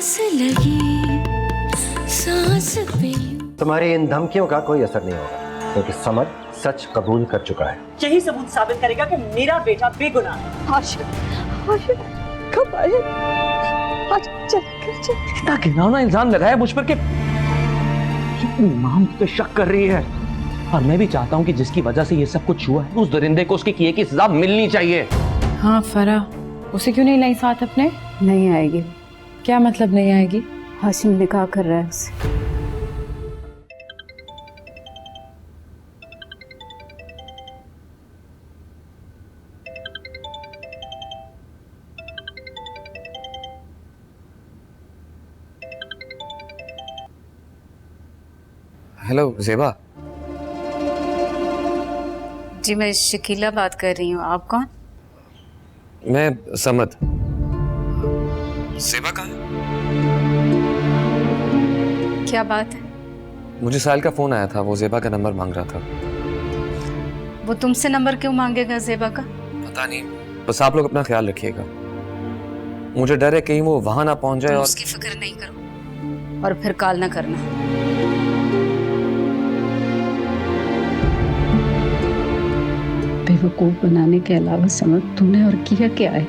प्यास लगी सांस पे। तुम्हारी इन धमकियों का कोई असर नहीं होगा क्योंकि समर सच कबूल कर चुका है। यही सबूत साबित करेगा कि मेरा बेटा बेगुनाह है। आशिक कब आए? आज चल इतना घिनौना इल्जाम लगाया मुझ पर कि अपनी मां पे शक कर रही है। और मैं भी चाहता हूँ कि जिसकी वजह से ये सब कुछ हुआ है उस दरिंदे को उसके किए की सजा मिलनी चाहिए। हाँ फरा, उसे क्यों नहीं लाई साथ अपने? नहीं आएगी। क्या मतलब नहीं आएगी? हाशिम निकाह कर रहा है उससे। हेलो ज़ेबा। जी मैं शकीला बात कर रही हूँ। आप कौन? मैं समद। ज़ेबा कहाँ है? क्या बात है? मुझे साहिल का फोन आया था, वो ज़ेबा का नंबर मांग रहा था। वो तुमसे नंबर क्यों मांगेगा ज़ेबा का? पता नहीं, बस आप लोग अपना ख्याल रखिएगा। मुझे डर है कहीं वो वहां ना पहुंच जाए। और उसकी फिक्र नहीं करो और फिर कॉल ना करना। बेवकूफ बनाने के अलावा समझ तूने और किया क्या है?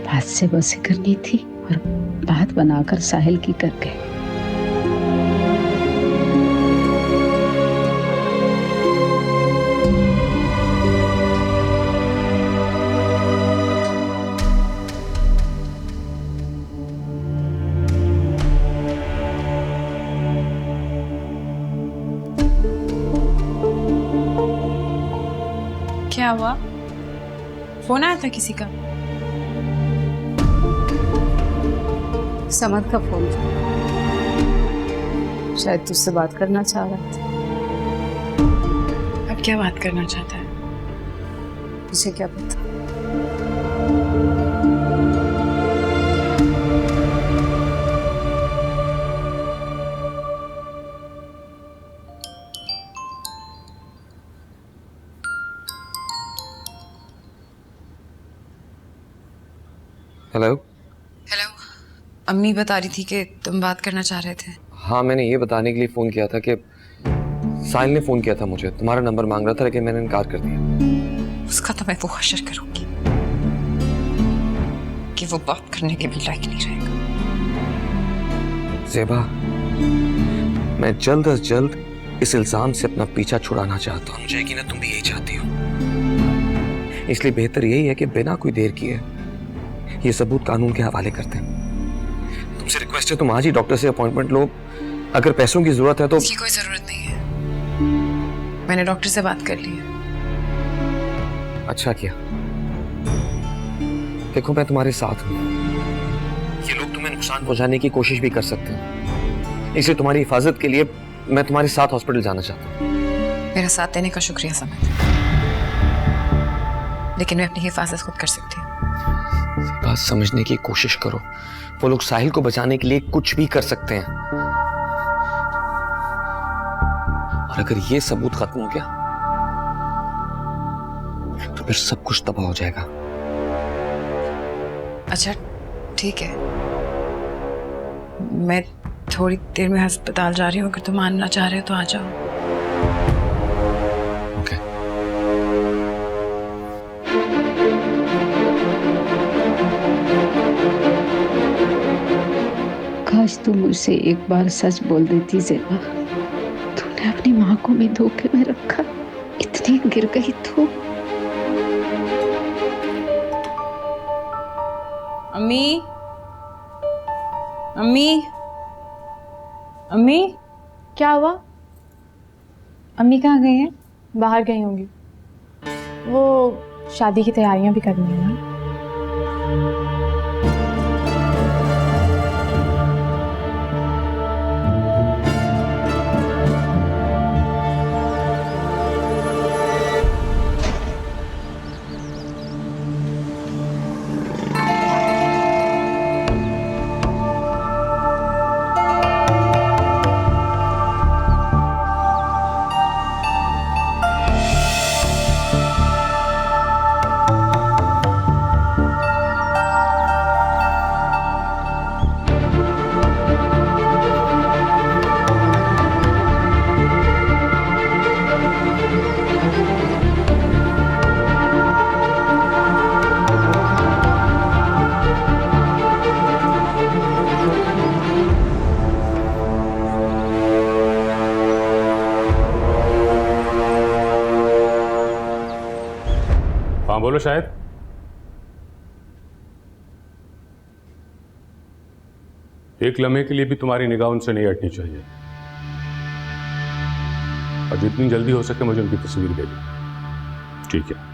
बात से बसें करनी थी और बात बनाकर साहिल की कर गए। क्या हुआ? फोन आया था किसी का? समद का फोन था, शायद तुझसे बात करना चाह रहा था। अब क्या बात करना चाहता है? मुझे क्या पता। हेलो। हेलो, अम्मी बता रही थी कि तुम बात करना चाह रहे थे। हाँ, मैंने ये बताने के लिए फ़ोन किया था कि साहिल ने फ़ोन किया था मुझे, तुम्हारा नंबर मांग रहा था, लेकिन मैंने इनकार कर दिया। उसका तो मैं वो हशर करूंगी कि वो बात करने के भी लायक नहीं रहेगा। ज़ेबा, मैं जल्द अज जल्द इस इल्ज़ाम से अपना पीछा छुड़ाना चाहता हूँ। मुझे यकीन है तुम भी यही चाहती हो। इसलिए बेहतर यही है कि बिना कोई देर किए ये सबूत कानून के हवाले करते हैं। तुमसे रिक्वेस्ट है, तुम आज ही डॉक्टर से अपॉइंटमेंट लो। अगर पैसों की जरूरत है तो। इसकी कोई जरूरत नहीं है, मैंने डॉक्टर से बात कर ली है। अच्छा किया। देखो, मैं तुम्हारे साथ हूँ। ये लोग तुम्हें नुकसान पहुंचाने की कोशिश भी कर सकते हैं, इसलिए तुम्हारी हिफाजत के लिए मैं तुम्हारे साथ हॉस्पिटल जाना चाहता हूँ। मेरा साथ देने का शुक्रिया समझ, लेकिन मैं अपनी हिफाजत खुद कर सकती हूँ। बात समझने की कोशिश करो। वो लोग साहिल को बचाने के लिए कुछ भी कर सकते हैं, और अगर ये सबूत खत्म हो गया तो फिर सब कुछ तबाह हो जाएगा। अच्छा ठीक है, मैं थोड़ी देर में अस्पताल जा रही हूँ। अगर तुम आना चाह रहे हो तो आ जाओ। ओके। काश तू मुझसे एक बार सच बोल देती ज़ेबा। तूने अपनी माँ को भी धोखे में रखा, इतनी गिर गई तू। अम्मी, अम्मी, अम्मी, क्या हुआ? अम्मी कहाँ गई हैं? बाहर गई होंगी। वो शादी की तैयारियां भी करनी है ना। बोलो शायद। एक लम्हे के लिए भी तुम्हारी निगाह उनसे नहीं हटनी चाहिए, और जितनी जल्दी हो सके मुझे उनकी तस्वीर दे दो, ठीक है?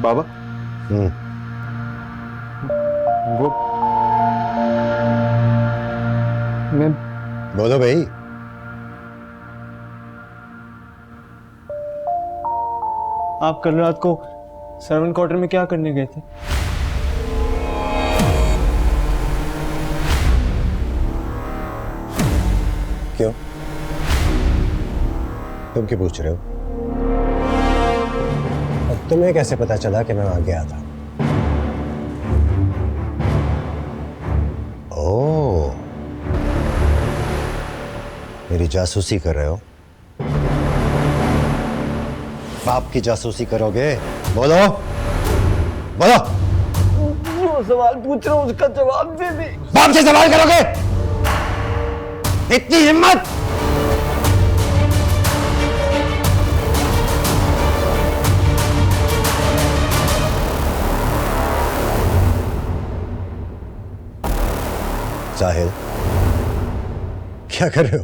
बाबा वो मैं बोलो भाई। आप कल रात को सर्वेंट क्वार्टर में क्या करने गए थे? क्यों? तुम क्यों पूछ रहे हो? और तुम्हें कैसे पता चला कि मैं वहां गया था? ओह, मेरी जासूसी कर रहे हो? बाप की जासूसी करोगे? बोलो बोलो। जो सवाल पूछ रहा हूं उसका जवाब दे दे। बाप से सवाल करोगे? इतनी हिम्मत? साहिल, क्या कर रहे हो?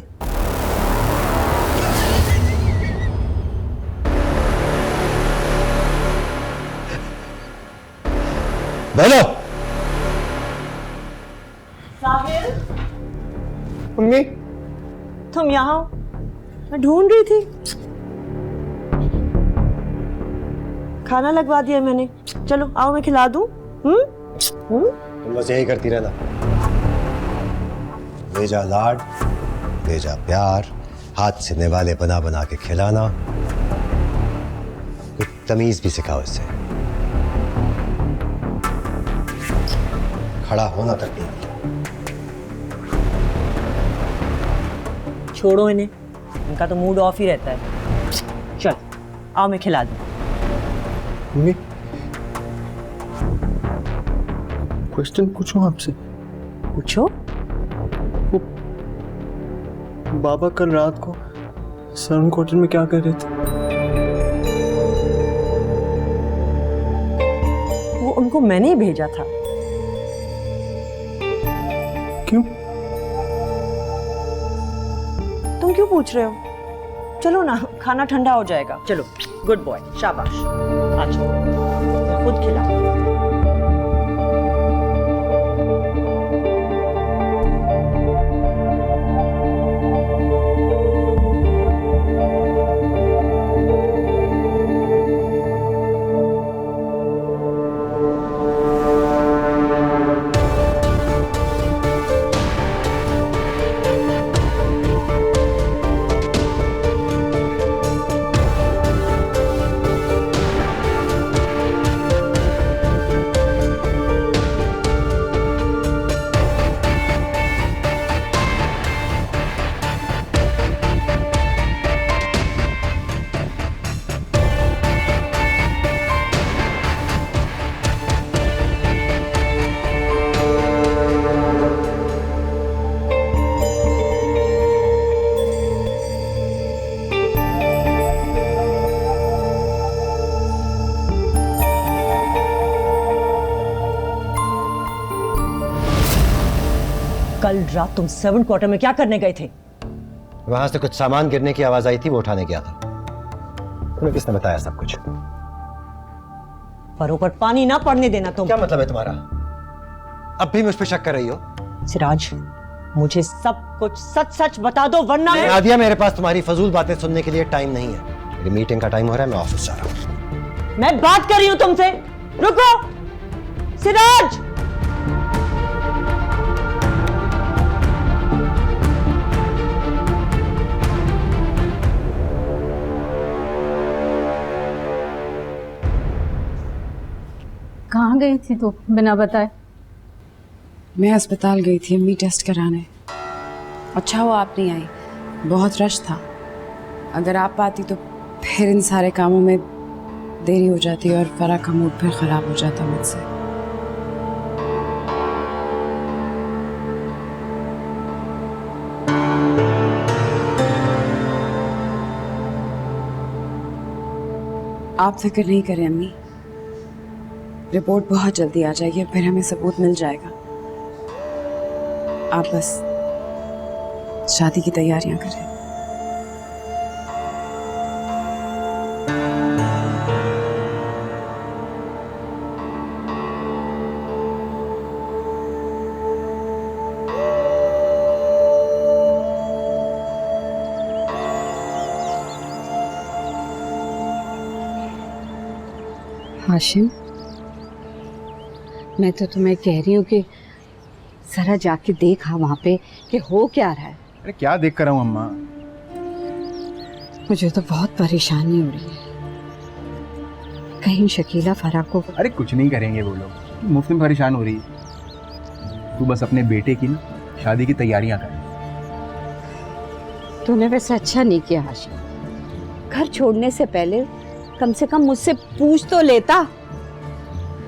बोलो। साहिल, मम्मी, तुम यहाँ? मैं ढूंढ रही थी। खाना लगवा दिया मैंने, चलो आओ मैं खिला दूं। तुम बस यही करती रहना, भेजा लाड, भेजा प्यार, हाथ से निवाले बना बना के खिलाना। कुछ तमीज भी सिखाओ इससे। खड़ा होना तक नहीं। छोड़ो इन्हें, इनका तो मूड ऑफ ही रहता है। चल आओ मैं खिला दूं। मम्मी, क्वेश्चन पूछूं आपसे? पूछो। बाबा कल रात को सर्वेंट क्वार्टर में क्या कर रहे थे? वो उनको मैंने ही भेजा था। क्यों? तुम क्यों पूछ रहे हो? चलो ना, खाना ठंडा हो जाएगा। चलो, गुड बॉय, शाबाश। अच्छा, मैं खुद खिला। कल रात तुम सर्वेंट क्वार्टर में क्या करने गए थे? वहां से कुछ सामान गिरने की आवाज आई थी, वो उठाने गया था। तुम्हें किसने बताया सब कुछ? परों पर पानी ना पड़ने देना तुम। क्या मतलब है तुम्हारा? अब भी मुझ पे शक कर रही हो? सिराज, मुझे सब कुछ सच सच बता दो वरना नादिया, मेरे पास तुम्हारी फजूल बातें सुनने के लिए टाइम नहीं है। मेरी मीटिंग का टाइम हो रहा है, मैं ऑफिस जा रहा हूं। मैं बात कर रही हूं तुमसे। रुको सिराज। कहाँ गई थी तू बिना बताए? मैं अस्पताल गई थी अम्मी टेस्ट कराने। अच्छा हुआ आप नहीं आई, बहुत रश था। अगर आप पाती तो फिर इन सारे कामों में देरी हो जाती और फरा का मूड फिर खराब हो जाता मुझसे। आप फिक्र नहीं करें अम्मी, रिपोर्ट बहुत जल्दी आ जाएगी, फिर हमें सबूत मिल जाएगा। आप बस शादी की तैयारियां करें। हाशिम, मैं तो तुम्हें कह रही हूँ कि जरा जाके देखा वहाँ पे कि हो क्या रहा है। अरे क्या देख कर रहा हूँ अम्मा? मुझे तो बहुत परेशानी हो रही है। कहीं शकीला फरा को। अरे कुछ नहीं करेंगे वो लोग, मुफ्त में परेशान हो रही है। तू बस अपने बेटे की ना शादी की तैयारियां कर। तूने वैसे अच्छा नहीं किया हाशिम, घर छोड़ने से पहले कम से कम मुझसे पूछ तो लेता।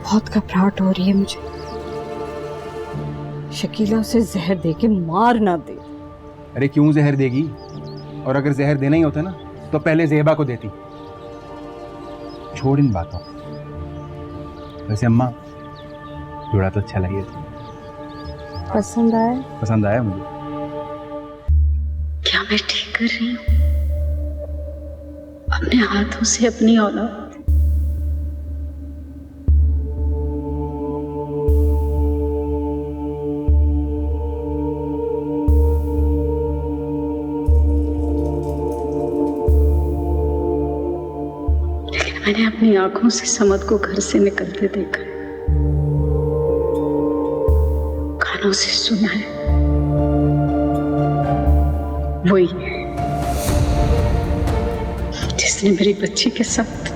बहुत घबराहट हो रही है मुझे। शकीला उसे जहर दे के मार ना दे। अरे क्यों जहर देगी? और अगर जहर देना ही होता ना तो पहले ज़ेबा को देती। छोड़ इन बातों। वैसे अम्मा, जोड़ा तो अच्छा लगे। पसंद आया? पसंद आया मुझे। क्या मैं ठीक कर रही हूँ? अपने हाथों से अपनी औलाद। लेकिन मैंने अपनी आंखों से समद को घर से निकलते देखा, कानों से सुना है। वही जिसने मेरी बच्ची के साथ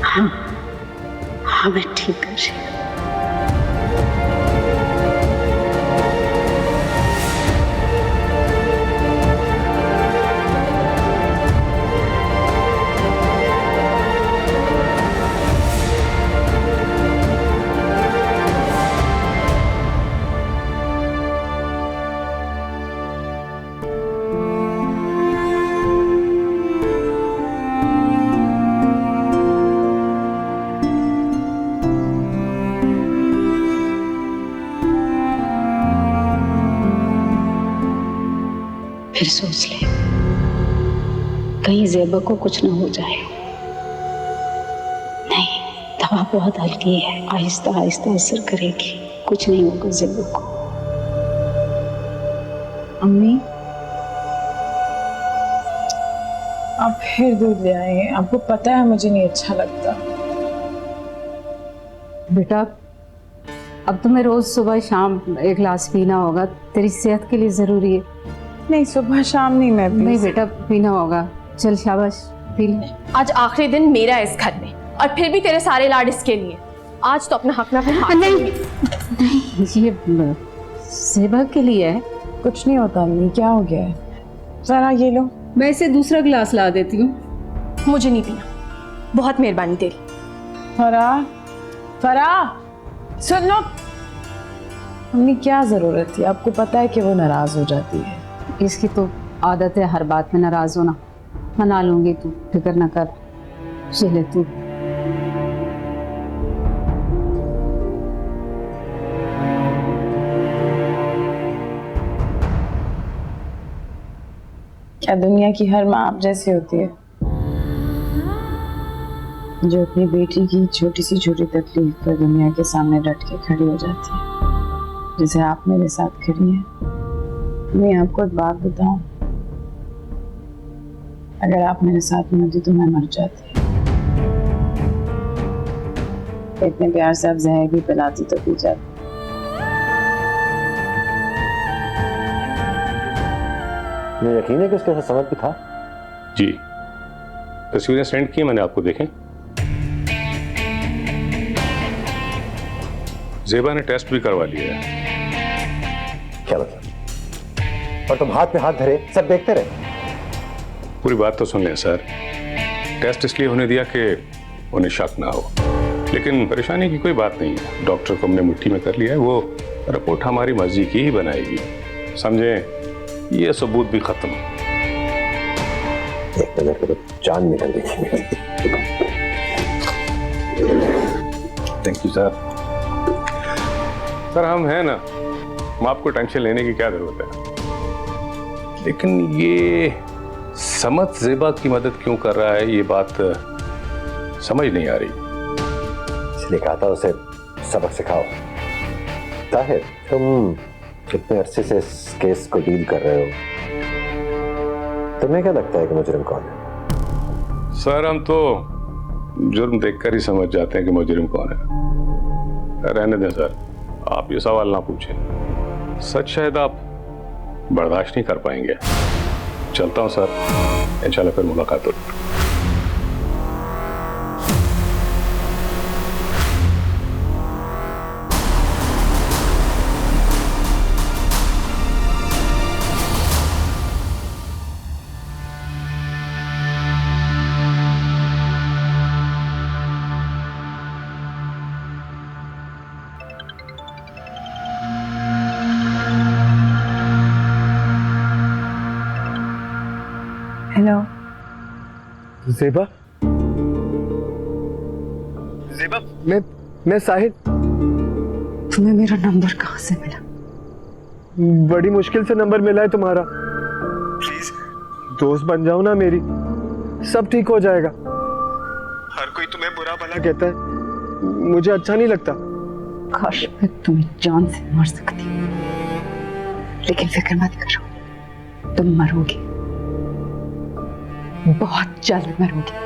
हाँ मैं ठीक कर रही हूँ। फिर सोच ले, कहीं ज़ेबा को कुछ ना हो जाए। नहीं, दवा बहुत हल्की है, आहिस्ता आहिस्ता असर करेगी, कुछ नहीं होगा ज़ेबा को। अम्मी, आप फिर दूध ले आए हैं। आपको पता है मुझे नहीं अच्छा लगता। बेटा, अब तुम्हें रोज सुबह शाम एक गिलास पीना होगा, तेरी सेहत के लिए जरूरी है। नहीं, सुबह शाम नहीं मैं नहीं बेटा, पीना होगा। चल शाबाश, पी ले। आज आखिरी दिन मेरा है इस घर में, और फिर भी तेरे सारे लाड इसके लिए। आज तो अपना हक ना नहीं, ये ज़ेबा के लिए है। कुछ नहीं होता अम्मी, क्या हो गया है? जरा ये लो। मैं इसे दूसरा गिलास ला देती हूँ। मुझे नहीं पीना, बहुत मेहरबानी तेरी। फरा, फरा, सुन लो। अम्मी क्या जरूरत थी? आपको पता है कि वो नाराज हो जाती है। इसकी तो आदत है हर बात में नाराज होना। मना लूंगी, तू फिक्र न कर। चले तू। क्या दुनिया की हर माँ आप जैसी होती है, जो अपनी बेटी की छोटी सी छोटी तकलीफ पर दुनिया के सामने डट के खड़ी हो जाती है, जैसे आप मेरे साथ खड़ी हैं। मैं आपको एक बात बताऊं, अगर आप मेरे साथ में होती तो मैं मर जाती। इतने प्यार से आप जहर भी पिलाती तो पी जाती। मुझे यकीन है कि उसके साथ समझ भी था। जी, तस्वीरें सेंड की मैंने आपको, देखें। ज़ेबा ने टेस्ट भी करवा लिया है। क्या मतलब? और तुम हाथ पे हाथ धरे सब देखते रहे। पूरी बात तो सुन लें सर। टेस्ट इसलिए होने दिया कि उन्हें शक ना हो, लेकिन परेशानी की कोई बात नहीं है। डॉक्टर को हमने मुट्ठी में कर लिया है, वो रिपोर्ट हमारी मर्जी की ही बनाएगी। समझे, ये सबूत भी खत्म। एक मिनट में तो जान निकल गई। Thank you sir. सर हम हैं ना, हम आपको टेंशन लेने की क्या जरूरत है, लेकिन ये समझ ज़ेबा की मदद क्यों कर रहा है, ये बात समझ नहीं आ रही। इसलिए कहा था उसे सबक सिखाओ। ताहिर, तुम कितने अरसे से इस केस को डील कर रहे हो, तुम्हें क्या लगता है कि मुजरिम कौन है? सर हम तो जुर्म देखकर ही समझ जाते हैं कि मुजरिम कौन है। रहने दें सर, आप ये सवाल ना पूछें। सच शायद आप बर्दाश्त नहीं कर पाएंगे। चलता हूं सर, इंशाल्लाह फिर मुलाकात होगी। हेलो ज़ेबा, ज़ेबा, मैं साहिल। तुम्हें मेरा नंबर कहाँ से मिला? बड़ी मुश्किल से नंबर मिला है तुम्हारा। प्लीज दोस्त बन जाओ ना मेरी, सब ठीक हो जाएगा। हर कोई तुम्हें बुरा भला कहता है, मुझे अच्छा नहीं लगता। काश मैं तुम्हें जान से मार सकती, लेकिन फिक्र मत करो, तुम मरोगी, बहुत जल्द मरोगी।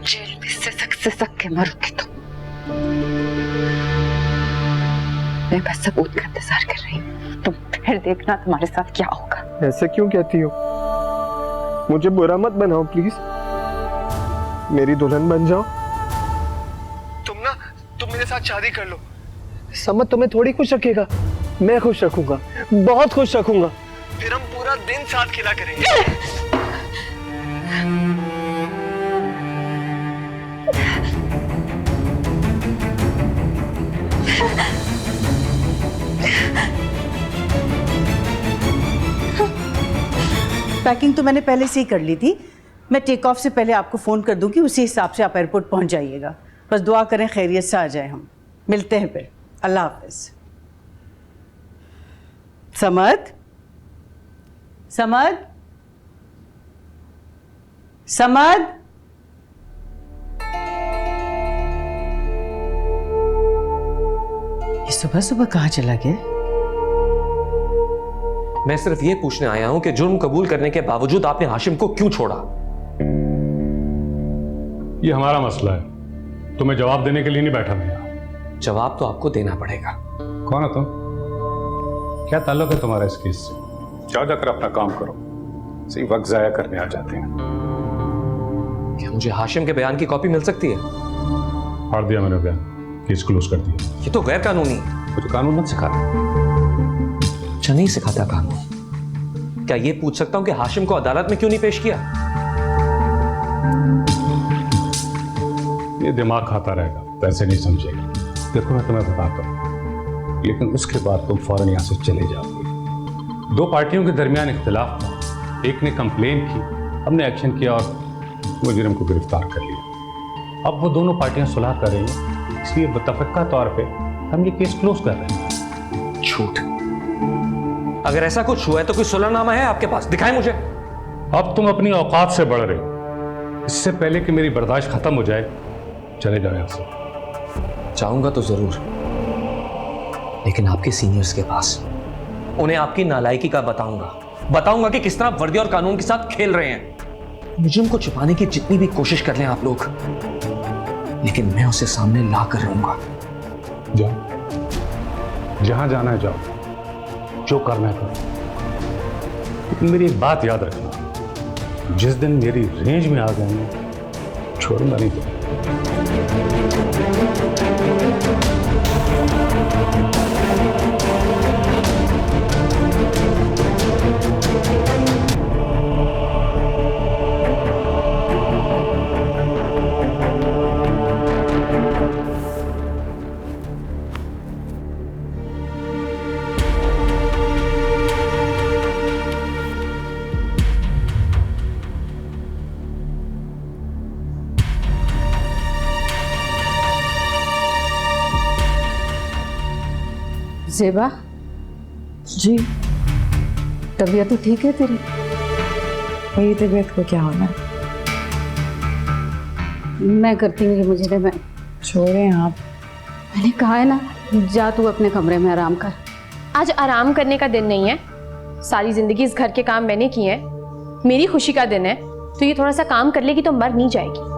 जेल में सिसक के मरोगी तुम। मैं बस सबूत का इंतजार कर रही हूँ, तुम फिर देखना तुम्हारे साथ क्या होगा। ऐसे क्यों कहती हो? मुझे बुरा मत बनाओ प्लीज, मेरी दुल्हन बन जाओ। तुम मेरे साथ शादी कर लो, समझ तुम्हें थोड़ी खुश रखेगा, मैं खुश रखूंगा, बहुत खुश रखूंगा। फिर हम पूरा दिन साथ खेला करेंगे। पैकिंग तो मैंने पहले से ही कर ली थी। मैं टेक ऑफ से पहले आपको फ़ोन कर दूंगी, उसी हिसाब से आप एयरपोर्ट पहुंच जाइएगा। बस दुआ करें खैरियत से आ जाए। हम मिलते हैं फिर। अल्लाह हाफिज। समद, समद, समद। ये सुबह सुबह कहाँ चला गया? मैं सिर्फ ये पूछने आया हूं कि जुर्म कबूल करने के बावजूद आपने हाशिम को क्यों छोड़ा? ये हमारा मसला है, तुम्हें जवाब देने के लिए नहीं बैठा मैं यहाँ। जवाब तो आपको देना पड़ेगा। कौन हो तुम? क्या ताल्लुक है तुम्हारा इस केस से? जाओ जाकर अपना काम करो, सही वक्त जाया करने आ जाते हैं। क्या मुझे हाशिम के बयान की कॉपी मिल सकती है? फाड़ दिया मैंने बयान, केस क्लोज कर दिया। ये तो गैर कानूनी है। मुझे कानून मत सिखाना। अच्छा नहीं सिखाता कानून। क्या ये पूछ सकता हूं कि हाशिम को अदालत में क्यों नहीं पेश किया? ये दिमाग खाता रहेगा, वैसे नहीं समझेगा। देखो मैं तुम्हें बताता हूँ, लेकिन उसके बाद तुम फौरन यहाँ से चले जाओगे। दो पार्टियों के दरमियान इख्तिलाफ था, एक ने कंप्लेन की, हमने एक्शन किया और मुजरिम को गिरफ्तार कर लिया। अब वो दोनों पार्टियां सुलह कर रही हैं, इसलिए मुतफ़क़ा तौर पे हम ये केस क्लोज कर रहे हैं। झूठ। अगर ऐसा कुछ हुआ है तो कोई सुलहनामा है आपके पास? दिखाएं मुझे। अब तुम अपनी औकात से बढ़ रहे हो। इससे पहले कि मेरी बर्दाश्त खत्म हो जाए, चले जाओ यहाँ से। चाहूंगा तो जरूर, लेकिन आपके सीनियर्स के पास। उन्हें आपकी नालायकी का बताऊंगा कि किस तरह वर्दी और कानून के साथ खेल रहे हैं। मुजरिम को छुपाने की जितनी भी कोशिश कर लें आप लोग, लेकिन मैं उसे सामने ला कर रहूंगा। जाओ, जहां जाना है जाओ, जो करना है करो। लेकिन मेरी एक बात याद रखना, जिस दिन मेरी रेंज में आ गए ना, छोड़ूंगा नहीं तुम्हें। जेबा जी तबीयत तो ठीक है तेरी? मेरी तबीयत को क्या होना? मैं करती हूँ, मुझे मैं छोड़ें आप। मैंने कहा है ना, जा तू अपने कमरे में आराम कर। आज आराम करने का दिन नहीं है, सारी जिंदगी इस घर के काम मैंने किए हैं, मेरी खुशी का दिन है, तो ये थोड़ा सा काम कर लेगी तो मर नहीं जाएगी।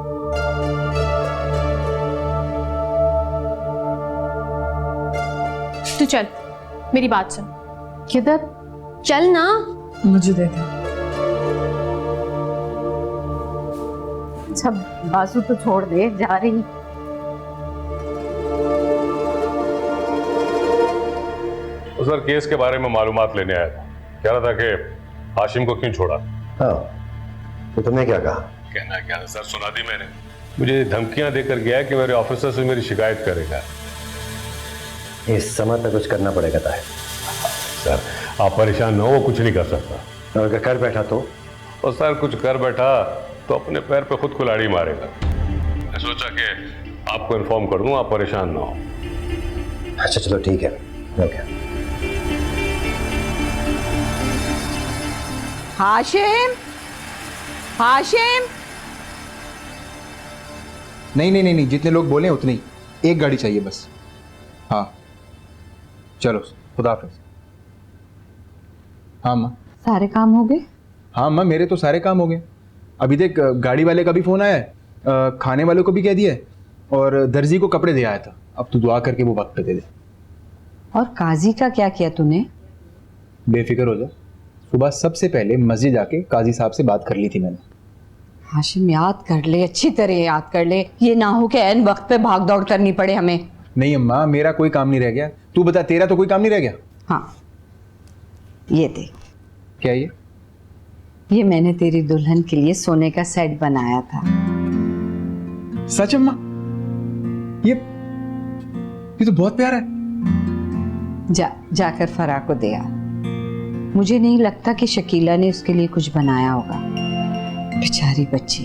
तू चल, मेरी बात सुन। किधर? चल ना। मुझे दे दो। अच्छा बासु तो छोड़ दे, जा रही। तो सर केस के बारे में मालूमात लेने आया था, कह रहा था कि हाशिम को क्यों छोड़ा। हाँ, तो तुमने क्या कहा? कहना क्या था सर, सुना दी मैंने। मुझे धमकियां देकर गया है कि मेरे ऑफिसर से मेरी शिकायत करेगा। इस समय पे कुछ करना पड़ेगा ताहिर। सर आप परेशान न हो, वो कुछ नहीं कर सकता। और अगर कर बैठा तो? और सर कुछ कर बैठा तो अपने पैर पे खुद कुल्हाड़ी मारेगा। मैं सोचा कि आपको इन्फॉर्म कर दूं, आप परेशान ना हो। अच्छा चलो ठीक है, ओके। हाशिम, हाशिम। नहीं, जितने लोग बोले उतने ही, एक गाड़ी चाहिए बस। हाँ चलो, खुदा हाफिज। हाँ माँ। सारे काम हो गए? हाँ माँ, मेरे तो सारे काम हो गए। अभी तक गाड़ी वाले का भी फोन आया है, खाने वालों को भी कह दिया है, और दर्जी को कपड़े दे आया था। अब तू दुआ करके वो वक्त पे दे दे। और काजी का क्या किया तूने? बेफिक्र हो जा, सुबह सबसे पहले मस्जिद जाके काजी साहब से बात कर ली थी मैंने। हाशिम याद कर ले, अच्छी तरह याद कर ले, ये ना हो कि ऐन वक्त पे भाग दौड़ करनी पड़े हमें। नहीं अम्मा, मेरा कोई काम नहीं रह गया। तू बता, तेरा तो कोई काम नहीं रह गया? हाँ ये देख। क्या ये मैंने तेरी दुल्हन के लिए सोने का सेट बनाया था। सच अम्मा? ये तो बहुत प्यारा है। जाकर फराह को दे आ। मुझे नहीं लगता कि शकीला ने उसके लिए कुछ बनाया होगा। बेचारी बच्ची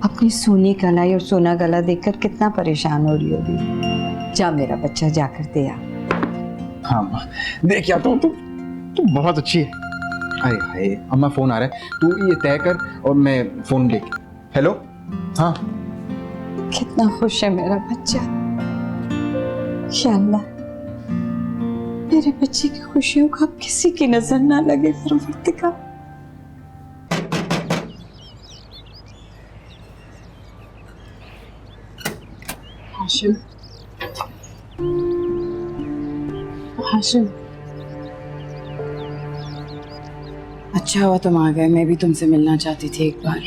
अपनी सोनी कलाई और सोना गला देखकर कितना परेशान हो रही होगी। जा मेरा बच्चा, जाकर दे आ। हाँ अम्मा, देख यार, तू बहुत अच्छी है। अरे हाय अम्मा, फोन आ रहा है, तू ये तय कर और मैं फोन लेके। हेलो। हाँ कितना खुश है मेरा बच्चा। या अल्लाह, मेरे बच्चे की खुशियों का किसी की नजर ना लगे परवरदिगार। हाशिम, हाशिम, अच्छा हुआ तुम आ गए। मैं भी तुमसे मिलना चाहती थी एक बार।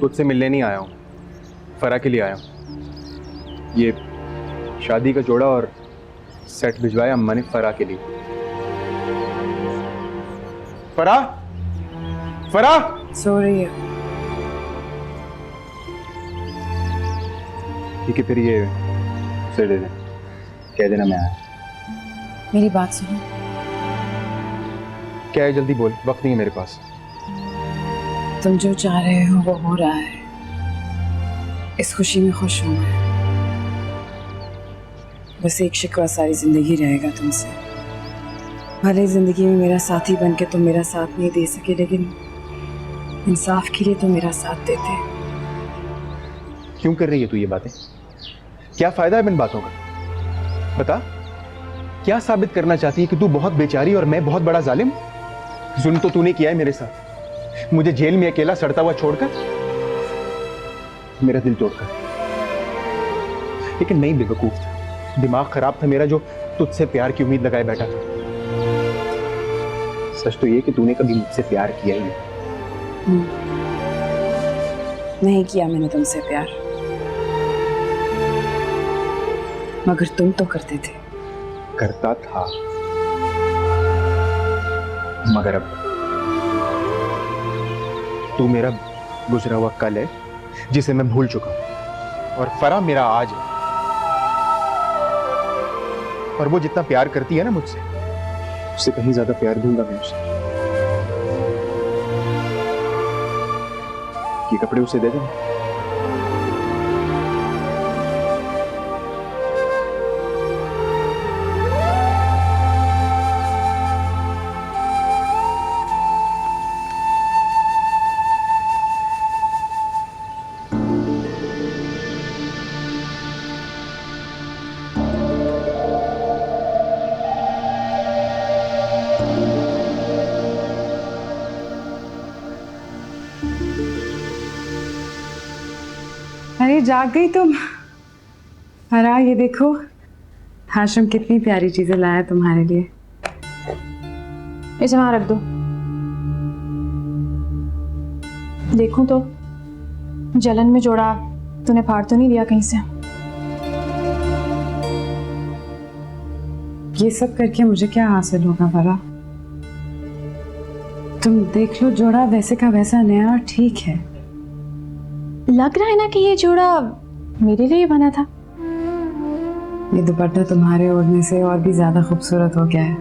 तुझसे मिलने नहीं आया हूँ, फराह के लिए आया हूँ। ये शादी का जोड़ा और सेट भिजवाया अम्मा ने फराह के लिए। फराह, फराह सो रही है। ठीक है, फिर ये उसे दे दे, कह देना मैं आया। मेरी बात सुनो। क्या है, जल्दी बोल, वक्त नहीं है मेरे पास। तुम जो चाह रहे हो वो हो रहा है। इस खुशी में खुश हूं मैं। बस एक शिकवा सारी जिंदगी रहेगा तुमसे। भले जिंदगी में मेरा साथी बन के तुम मेरा साथ नहीं दे सके, लेकिन इंसाफ के लिए तुम मेरा साथ देते। क्यों कर रही है तू ये बातें? क्या फायदा है इन बातों का? बता, क्या साबित करना चाहती है कि तू बहुत बेचारी और मैं बहुत बड़ा जालिम? जुल्म तो तूने किया है मेरे साथ, मुझे जेल में अकेला सड़ता हुआ छोड़कर, मेरा दिल तोड़कर। लेकिन नहीं बेवकूफ था, दिमाग खराब था मेरा जो तुझसे प्यार की उम्मीद लगाए बैठा था। सच तो ये कि तूने कभी मुझसे प्यार किया ही नहीं। नहीं किया मैंने तुमसे प्यार, मगर तुम तो करते थे। करता था, मगर अब तू मेरा गुजरा हुआ कल है जिसे मैं भूल चुका हूं, और फराह मेरा आज है। और वो जितना प्यार करती है ना मुझसे, उससे कहीं ज्यादा प्यार दूंगा मैं उसे। ये कपड़े उसे दे देना। अरे जाग गई तुम? हरा ये देखो, हाशिम कितनी प्यारी चीजें लाया तुम्हारे लिए। इसे वहां रख दो। देखूं तो जलन में जोड़ा तूने फाड़ तो नहीं दिया कहीं से? ये सब करके मुझे क्या हासिल होगा फरा? तुम देख लो, जोड़ा वैसे का वैसा नया और ठीक है। लग रहा है ना कि ये जोड़ा मेरे लिए बना था। ये दुपट्टा तुम्हारे ओढ़ने से और भी ज्यादा खूबसूरत हो गया है।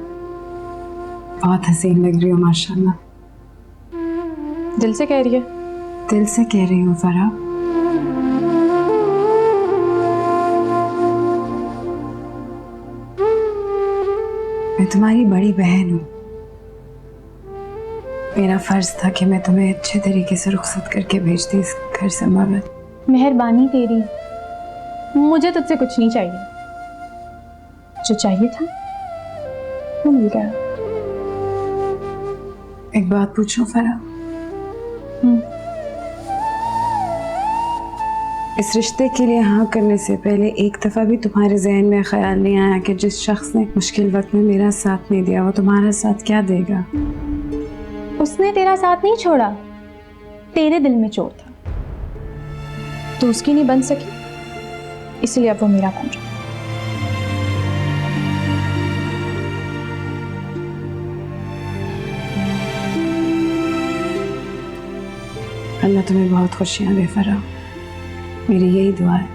बहुत हसीन लग रही हो माशाल्लाह। दिल से कह रही है? दिल से कह रही हूँ फरा। मैं तुम्हारी बड़ी बहन हूँ। मेरा फर्ज था कि मैं तुम्हें अच्छे तरीके से रुखसत करके भेजती इस घर से। मगर मेहरबानी तेरी, मुझे तुझसे कुछ नहीं चाहिए। जो चाहिए था वो मिल गया। एक बात पूछूं फरा? इस रिश्ते के लिए हाँ करने से पहले एक दफा भी तुम्हारे जहन में ख्याल नहीं आया कि जिस शख्स ने मुश्किल वक्त में मेरा साथ नहीं दिया वो तुम्हारा साथ क्या देगा? उसने तेरा साथ नहीं छोड़ा, तेरे दिल में चोट था, तो उसकी नहीं बन सकी, इसलिए अब वो मेरा बन रहा। अल्लाह तुम्हें बहुत खुशियां दे फरा, मेरी यही दुआ है।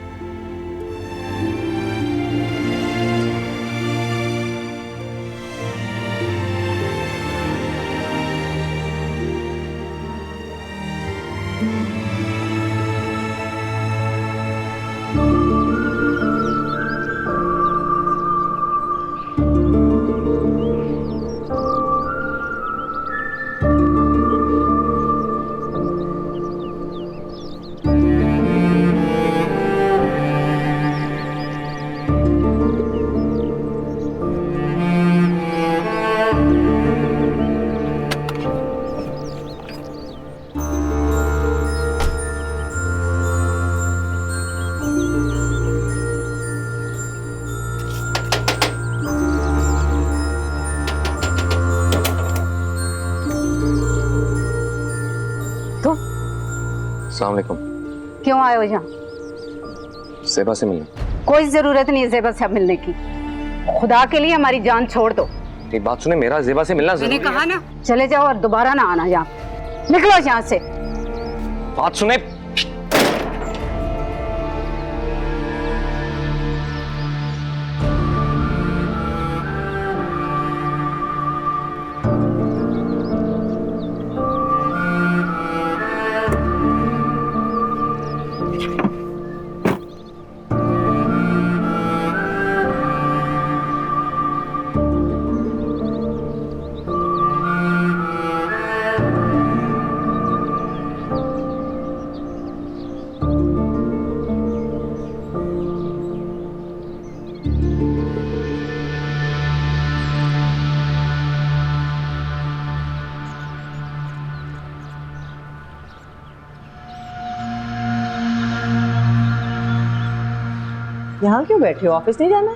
अस्सलाम वालेकुम। क्यों आए हो यहाँ? ज़ेबा से मिलने। कोई जरूरत नहीं है ज़ेबा से मिलने की। खुदा के लिए हमारी जान छोड़ दो। एक बात सुने, मेरा ज़ेबा से मिलना जरूरी है। मैंने कहा ना, चले जाओ और दोबारा ना आना यहाँ। निकलो यहाँ से। बात सुने। यहाँ क्यों बैठे हो? ऑफिस नहीं जाना?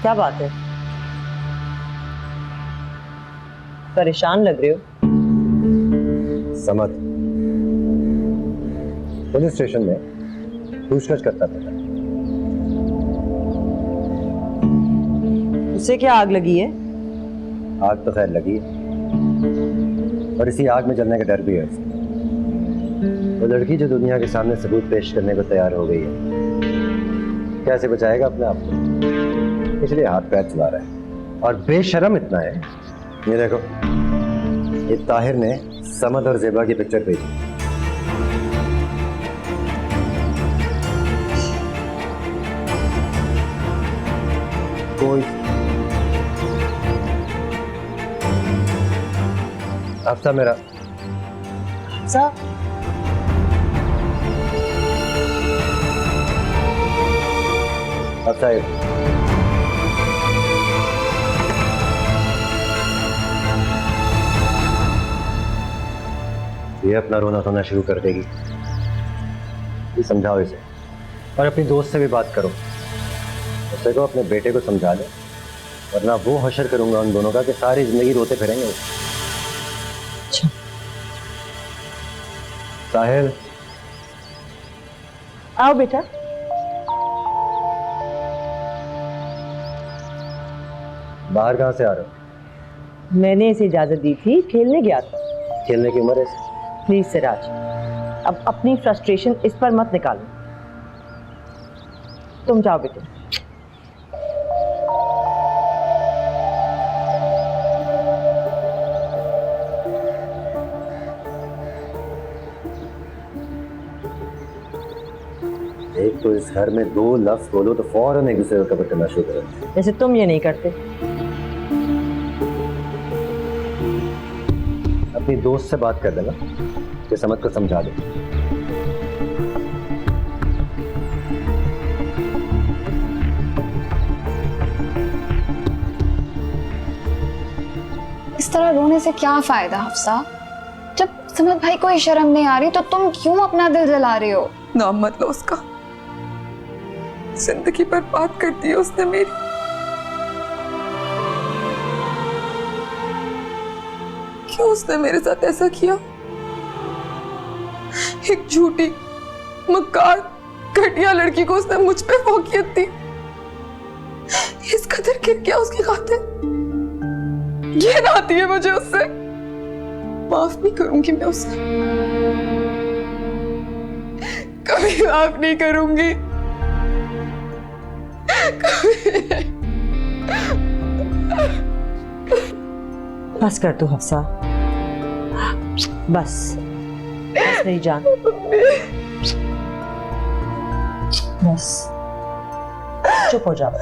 क्या बात है? परेशान लग रहे हो। समद पुलिस स्टेशन में पूछताछ करता था। उसे क्या आग लगी है? आग तो खैर लगी है, और इसी आग में जलने का डर भी है उसे। वो लड़की जो दुनिया के सामने सबूत पेश करने को तैयार हो गई है, कैसे बचाएगा अपने आप को? इसलिए हाथ पैर चला रहा है। और बेशरम इतना है, ये देखो, ये ताहिर ने समद और ज़ेबा की पिक्चर भेजी। कोई हफ्ता मेरा साहब ये अपना रोना धोना शुरू कर देगी। ये समझाओ इसे, और अपनी दोस्त से भी बात करो, उससे को अपने बेटे को समझा दे, वरना वो हशर करूंगा उन दोनों का कि सारी जिंदगी रोते फिरेंगे। अच्छा। साहिल, आओ बेटा। बाहर कहाँ से आ रहे हो? मैंने इसे इजाजत दी थी, खेलने गया था। खेलने की उम्र है? प्लीज सिराज, अब अपनी फ्रस्ट्रेशन इस पर मत निकालो। तुम जाओ बेटे। एक तो इस घर में 2 लफ्ज बोलो तो फौरन एक दूसरे को कबर करना शुरू करो। जैसे तुम ये नहीं करते। अपनी दोस्त से बात कर देना कि समझ को समझा दे। इस तरह रोने से क्या फायदा हफ्सा? जब समझ भाई को शर्म नहीं आ रही तो तुम क्यों अपना दिल जला रही हो? नाम मत लो उसका, जिंदगी बर्बाद कर दी उसने मेरी। क्यों उसने मेरे साथ ऐसा किया? एक झूठी मक्कार घटिया लड़की को उसने मुझ पे फौकियत दी। इस कदर गिर गया उसकी खातिर। घिन आती है मुझे उससे। माफ नहीं करूंगी मैं उसे, कभी माफ नहीं करूंगी, कभी। बस कर तू हफ्सा, बस मेरी जान, बस चुप हो जाओ।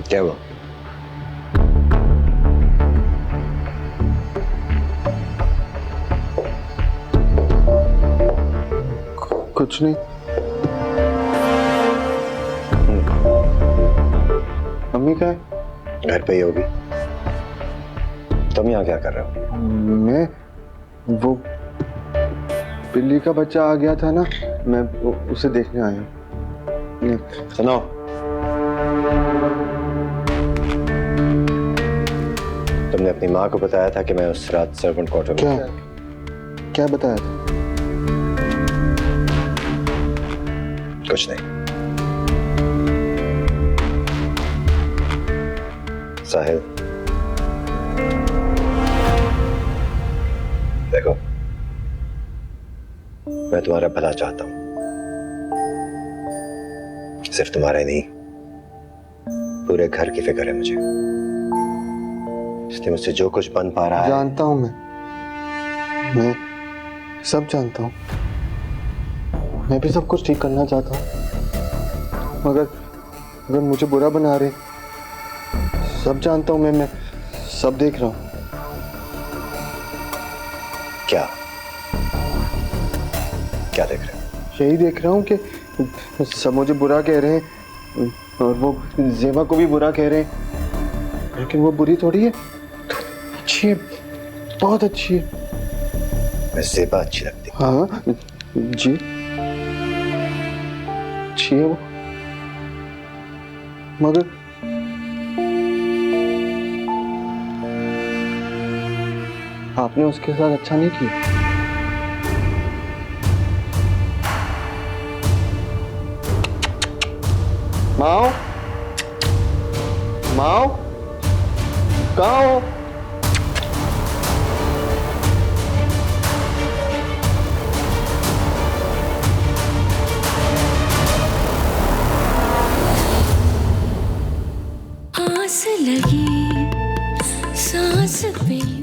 क्या हुआ? कुछ नहीं। मम्मी क्या है? घर पे ही होगी। तुम यहाँ क्या कर रहे हो? मैं वो बिल्ली का बच्चा आ गया था ना, मैं उसे देखने आया हूँ। सुनो, तुमने अपनी माँ को बताया था कि मैं उस रात सर्वेंट क्वार्टर में क्या बताया था? कुछ नहीं। साहिल, देखो, मैं तुम्हारा भला चाहता हूं, सिर्फ तुम्हारा ही नहीं, पूरे घर की फिक्र है मुझे। इसलिए मुझसे जो कुछ बन पा रहा है। जानता हूं मैं सब जानता हूं। मैं भी सब कुछ ठीक करना चाहता हूं, मगर मुझे बुरा बना रहे। सब जानता हूं मैं सब देख रहा हूँ। क्या क्या देख रहे हो? यही देख रहा हूँ कि सब मुझे बुरा कह रहे हैं और वो जेबा को भी बुरा कह रहे हैं, लेकिन वो बुरी थोड़ी है, अच्छी है, बहुत अच्छी है। मैं जेबा अच्छी लगती है? हाँ जी, अच्छी है वो, मगर आपने उसके साथ अच्छा नहीं किया। माओ, माओ, कहाँ हो? आस लगी सांस पे